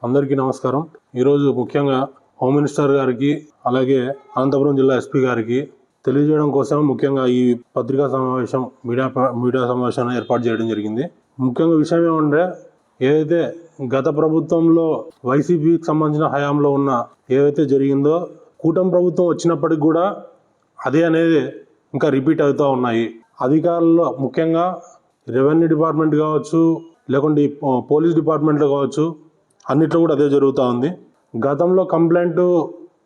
అందరికీ నమస్కారం. ఈరోజు ముఖ్యంగా హోమ్ మినిస్టర్ గారికి అలాగే అనంతపురం జిల్లా ఎస్పీ గారికి తెలియజేయడం కోసం ముఖ్యంగా ఈ పత్రికా సమావేశం మీడియా సమావేశాన్ని ఏర్పాటు చేయడం జరిగింది. ముఖ్యంగా విషయం ఏమంటే, ఏదైతే గత ప్రభుత్వంలో వైసీపీకి సంబంధించిన హయాంలో ఉన్న ఏదైతే జరిగిందో కూటమి ప్రభుత్వం వచ్చినప్పటికి కూడా అదే అనేది ఇంకా రిపీట్ అవుతూ ఉన్నాయి. అధికారుల్లో ముఖ్యంగా రెవెన్యూ డిపార్ట్మెంట్ కావచ్చు, లేకుంటే పోలీస్ డిపార్ట్మెంట్లో కావచ్చు, అన్నిట్లో కూడా అదే జరుగుతూ ఉంది. గతంలో కంప్లైంట్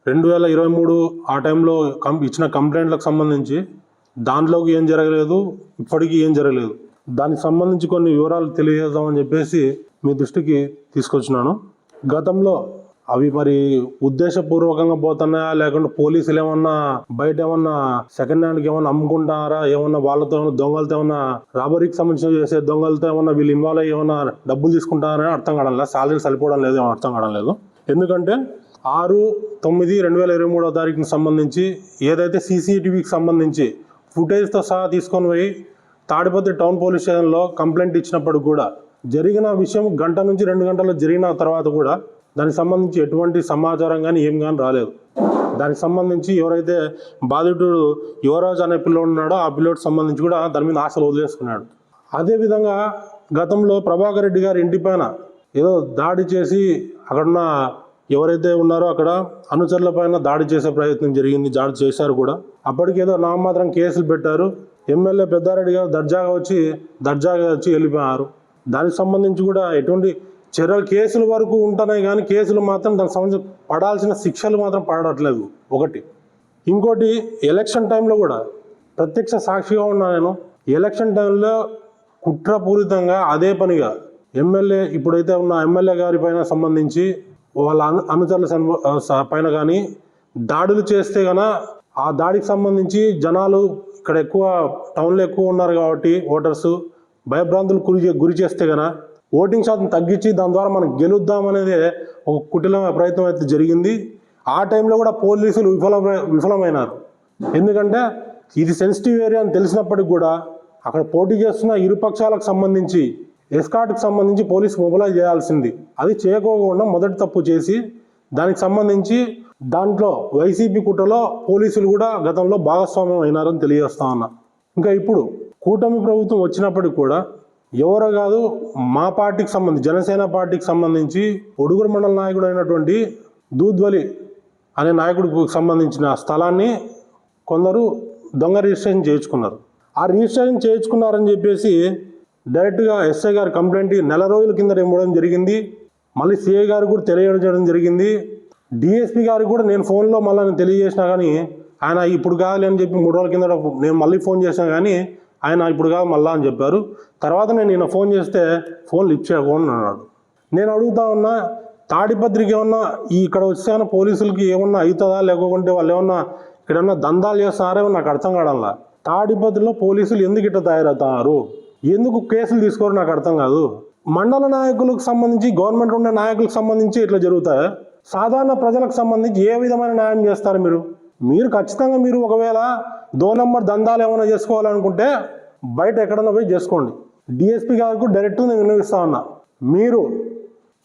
2023 ఆ టైంలో ఇచ్చిన కంప్లైంట్లకు సంబంధించి దాంట్లోకి ఏం జరగలేదు, ఇప్పటికీ ఏం జరగలేదు. దానికి సంబంధించి కొన్ని వివరాలు తెలియజేద్దామని చెప్పేసి మీ దృష్టికి తీసుకొచ్చినాను. గతంలో అవి మరి ఉద్దేశపూర్వకంగా పోతున్నాయా, లేకుంటే పోలీసులు ఏమన్నా బయట ఏమన్నా సెకండ్ హ్యాండ్కి ఏమన్నా అమ్ముకుంటారా, ఏమన్నా వాళ్ళతో ఏమన్నా దొంగలతో ఏమన్నా రాబరీకి సంబంధించి చేసే దొంగలతో ఏమన్నా వీళ్ళు ఇన్వాల్వ్ అయ్యి ఏమన్నా డబ్బులు తీసుకుంటారని అర్థం కావడం లేదు. శాలరీ సరిపోవడం లేదు, అర్థం కావడం లేదు. ఎందుకంటే 6/9/2023 తారీఖుకి సంబంధించి ఏదైతే సీసీటీవీకి సంబంధించి ఫుటేజ్తో సహా తీసుకొని పోయి తాడిపత్రి టౌన్ పోలీస్ స్టేషన్లో కంప్లైంట్ ఇచ్చినప్పుడు కూడా జరిగిన విషయం 1 గంట నుంచి 2 గంటలు జరిగిన తర్వాత కూడా దానికి సంబంధించి ఎటువంటి సమాచారం కానీ ఏం కానీ రాలేదు. దానికి సంబంధించి ఎవరైతే బాధితుడు యువరాజ్ అనే పిల్లోడు ఉన్నాడో ఆ పిల్లోడికి సంబంధించి కూడా దాని మీద ఆశలు వదిలేసుకున్నాడు. అదేవిధంగా గతంలో ప్రభాకర్ రెడ్డి గారి ఇంటి పైన ఏదో దాడి చేసి అక్కడున్న ఎవరైతే ఉన్నారో అక్కడ అనుచరుల పైన దాడి చేసే ప్రయత్నం జరిగింది, దాడి చేశారు కూడా. అప్పటికి ఏదో నామమాత్రం కేసులు పెట్టారు. ఎమ్మెల్యే పెద్దారెడ్డి గారు దర్జాగా వచ్చి వెళ్ళిపోయారు. దానికి సంబంధించి కూడా ఎటువంటి కేసుల వరకు ఉంటున్నాయి, కానీ కేసులు మాత్రం దానికి సంబంధించి పడాల్సిన శిక్షలు మాత్రం పడట్లేదు. ఒకటి. ఇంకోటి, ఎలక్షన్ టైంలో కూడా ప్రత్యక్ష సాక్షిగా ఉన్నా నేను. ఎలక్షన్ టైంలో కుట్రపూరితంగా అదే పనిగా ఇప్పుడైతే ఉన్న ఎమ్మెల్యే గారి పైన సంబంధించి వాళ్ళ అనుచరుల పైన కానీ దాడులు చేస్తే గన ఆ దాడికి సంబంధించి జనాలు ఇక్కడ టౌన్లో ఎక్కువ ఉన్నారు కాబట్టి ఓటర్స్ భయభ్రాంతులు గురి చేస్తే గన ఓటింగ్ శాతం తగ్గించి దాని ద్వారా మనం గెలుద్దామనేది ఒక కుటిలమైన ప్రయత్నం అయితే జరిగింది. ఆ టైంలో కూడా పోలీసులు విఫలమైనారు. ఎందుకంటే ఇది సెన్సిటివ్ ఏరియా అని తెలిసినప్పటికి కూడా అక్కడ పోటీ చేస్తున్న ఇరుపక్షాలకు సంబంధించి ఎస్కాట్కి సంబంధించి పోలీసు మొబిలైజ్ చేయాల్సింది. అది చేయకోకుండా మొదటి తప్పు చేసి దానికి సంబంధించి దాంట్లో వైసీపీ కుట్రలో పోలీసులు కూడా గతంలో భాగస్వామ్యం అయినారని తెలియజేస్తా ఉన్నా. ఇంకా ఇప్పుడు కూటమి ప్రభుత్వం వచ్చినప్పటికి కూడా ఎవరో కాదు, మా పార్టీకి సంబంధించి జనసేన పార్టీకి సంబంధించి ఒడుగురు మండల నాయకుడు అయినటువంటి దూద్వలి అనే నాయకుడికి సంబంధించిన స్థలాన్ని కొందరు దొంగ రిజిస్ట్రేషన్ చేయించుకున్నారు. ఆ రిజిస్ట్రేషన్ చేయించుకున్నారని చెప్పేసి డైరెక్ట్గా ఎస్ఐ గారు కంప్లైంట్ నెల రోజుల కింద ఇవ్వడం జరిగింది. మళ్ళీ సిఐ గారు కూడా తెలియజేయడం జరిగింది. డిఎస్పీ గారికి కూడా నేను ఫోన్లో మళ్ళీ తెలియజేసినా కానీ ఆయన ఇప్పుడు కావాలి అని చెప్పి 3 రోజుల కింద నేను మళ్ళీ ఫోన్ చేసినా కానీ ఆయన ఇప్పుడు కాదు మళ్ళా అని చెప్పారు. తర్వాత నేను ఫోన్ చేస్తే ఫోన్ లిఫ్ట్ చేయకుండా అన్నాడు. నేను అడుగుతా ఉన్నా, తాడిపత్రికి ఏమన్నా ఇక్కడ వచ్చాన పోలీసులకి ఏమన్నా అవుతుందా, లేకుంటే వాళ్ళు ఏమన్నా ఇక్కడ ఏమన్నా దందాలు చేస్తున్నారో నాకు అర్థం కావడంలా. తాడిపత్రిలో పోలీసులు ఎందుకు ఇట్లా తయారవుతున్నారు, ఎందుకు కేసులు తీసుకోరు నాకు అర్థం కాదు. మండల నాయకులకు సంబంధించి గవర్నమెంట్ ఉండే నాయకులకు సంబంధించి ఇట్లా జరుగుతాయి. సాధారణ ప్రజలకు సంబంధించి ఏ విధమైన న్యాయం చేస్తారు మీరు ఖచ్చితంగా మీరు ఒకవేళ 2 నంబర్ దందాలు ఏమైనా చేసుకోవాలనుకుంటే బయట ఎక్కడన్నా పోయి చేసుకోండి. డిఎస్పీ గారికి డైరెక్ట్ నేను విన్నవిస్తా ఉన్నా,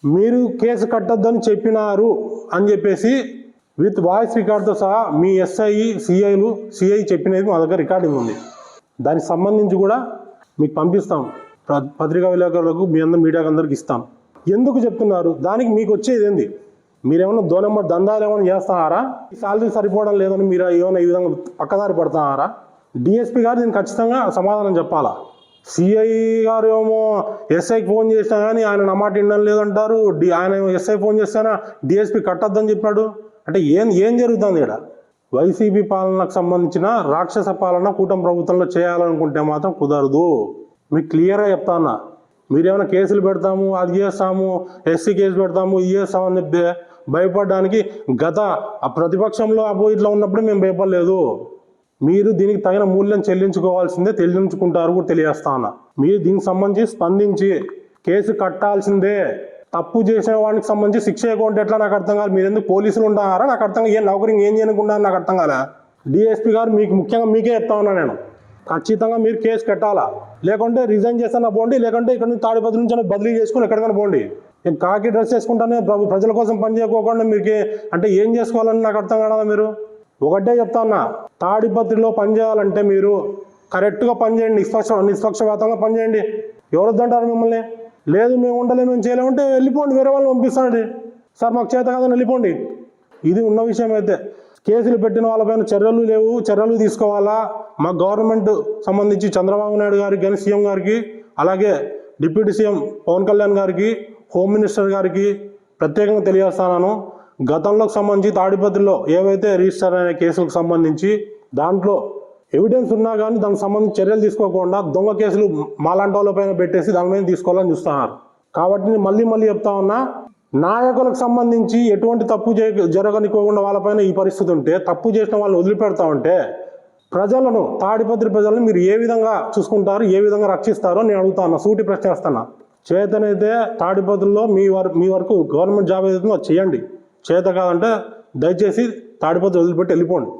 మీరు కేసు కట్టొద్దని చెప్పినారు అని చెప్పేసి విత్ వాయిస్ రికార్డ్తో సహా మీ సిఐ చెప్పినది మా దగ్గర రికార్డింగ్ ఉంది. దానికి సంబంధించి కూడా మీకు పంపిస్తాం, పత్రికా విలేకరులకు మీ మీడియాకి అందరికి ఇస్తాం. ఎందుకు చెప్తున్నారు, దానికి మీకు వచ్చేది ఏంది? మీరేమన్నా 2 నంబర్ దందాలు ఏమైనా చేస్తున్నారా, శాలరీ సరిపోవడం లేదని మీరు ఏమైనా ఈ విధంగా పక్కదారి పడుతున్నారా? డిఎస్పీ గారు దీనికి ఖచ్చితంగా సమాధానం చెప్పాలా. సిఐ గారు ఏమో ఎస్ఐకి ఫోన్ చేసినా కానీ ఆయన నా మాట వినడం లేదంటారు. ఆయన ఎస్ఐ ఫోన్ చేస్తానా డిఎస్పీ కట్టొద్దని చెప్పినాడు. అంటే ఏం జరుగుతుంది ఇక్కడ? వైసీపీ పాలనకు సంబంధించిన రాక్షస పాలన కూటమి ప్రభుత్వంలో చేయాలనుకుంటే మాత్రం కుదరదు. మీకు క్లియర్గా చెప్తానా. మీరేమైనా కేసులు పెడతాము, అది చేస్తాము, ఎస్సీ కేసు పెడతాము, ఇది చేస్తామని చెప్పి భయపడడానికి ఆ ప్రతిపక్షంలో అపోజిట్లో ఉన్నప్పుడు మేము భయపడలేదు. మీరు దీనికి తగిన మూల్యం చెల్లించుకుంటారు కూడా తెలియజేస్తా ఉన్నా. మీరు దీనికి సంబంధించి స్పందించి కేసు కట్టాల్సిందే. తప్పు చేసిన వాడికి సంబంధించి శిక్ష ఎక్కువ ఎట్లా నాకు అర్థం కాదు. మీరు ఎందుకు పోలీసులు ఉంటారా నాకు అర్థం కాదు. నౌకరీ ఏం చేయకుండా నాకు అర్థం కాలే. డిఎస్పీ గారు ముఖ్యంగా మీకే చెప్తా ఉన్నా నేను, ఖచ్చితంగా మీరు కేసు కట్టాలా. లేకుంటే రిజైన్ చేస్తానా పోండి, లేకుంటే ఇక్కడ నుంచి తాడిపత్రి నుంచి బదిలీ చేసుకుని ఎక్కడికైనా పోండి. నేను కాకి డ్రెస్ వేసుకుంటానే ప్రజల కోసం పని చేయకోకుండా మీకు అంటే ఏం చేసుకోవాలని నాకు అర్థం కాదా? మీరు ఒకటే చెప్తా ఉన్నా, తాడిపత్రిలో పని చేయాలంటే మీరు కరెక్ట్గా పనిచేయండి, నిష్పక్షపాతంగా పనిచేయండి. ఎవరు వద్దంటారు మిమ్మల్ని? లేదు మేము ఉండలేము, మేము చేయలేమంటే వెళ్ళిపోండి, వేరే వాళ్ళని పంపిస్తాండి. సార్ మాకు చేత కాదని వెళ్ళిపోండి. ఇది ఉన్న విషయం. అయితే కేసులు పెట్టిన వాళ్ళపైన చర్యలు లేవు, చర్యలు తీసుకోవాలా. మా గవర్నమెంట్ సంబంధించి చంద్రబాబు నాయుడు గారికి కానీ, సీఎం గారికి, అలాగే డిప్యూటీ సీఎం పవన్ కళ్యాణ్ గారికి, హోమ్ మినిస్టర్ గారికి ప్రత్యేకంగా తెలియజేస్తున్నాను. గతంలోకి సంబంధించి తాడిపత్రిలో ఏవైతే రిజిస్టర్ అయిన కేసులకు సంబంధించి దాంట్లో ఎవిడెన్స్ ఉన్నా కానీ దానికి సంబంధించి చర్యలు తీసుకోకుండా దొంగ కేసులు మాలాంటి వాళ్ళపైన పెట్టేసి దాని మీద తీసుకోవాలని చూస్తున్నారు. కాబట్టి నేను మళ్ళీ చెప్తా ఉన్నా, నాయకులకు సంబంధించి ఎటువంటి తప్పు జరగనికోకుండా వాళ్ళపైన ఈ పరిస్థితి ఉంటే, తప్పు చేసిన వాళ్ళని వదిలిపెడతా ఉంటే ప్రజలను, తాడిపత్రి ప్రజలను మీరు ఏ విధంగా చూసుకుంటారు, ఏ విధంగా రక్షిస్తారో నేను అడుగుతా ఉన్నా, సూటి ప్రశ్న వేస్తున్నా. చేతనైతే తాడిపత్రిలో మీ వరకు గవర్నమెంట్ జాబ్ ఏదైతుందో అది చేయండి. చేత కాదంటే దయచేసి తాడిపత్రి వదిలిపెట్టి వెళ్ళిపోండి.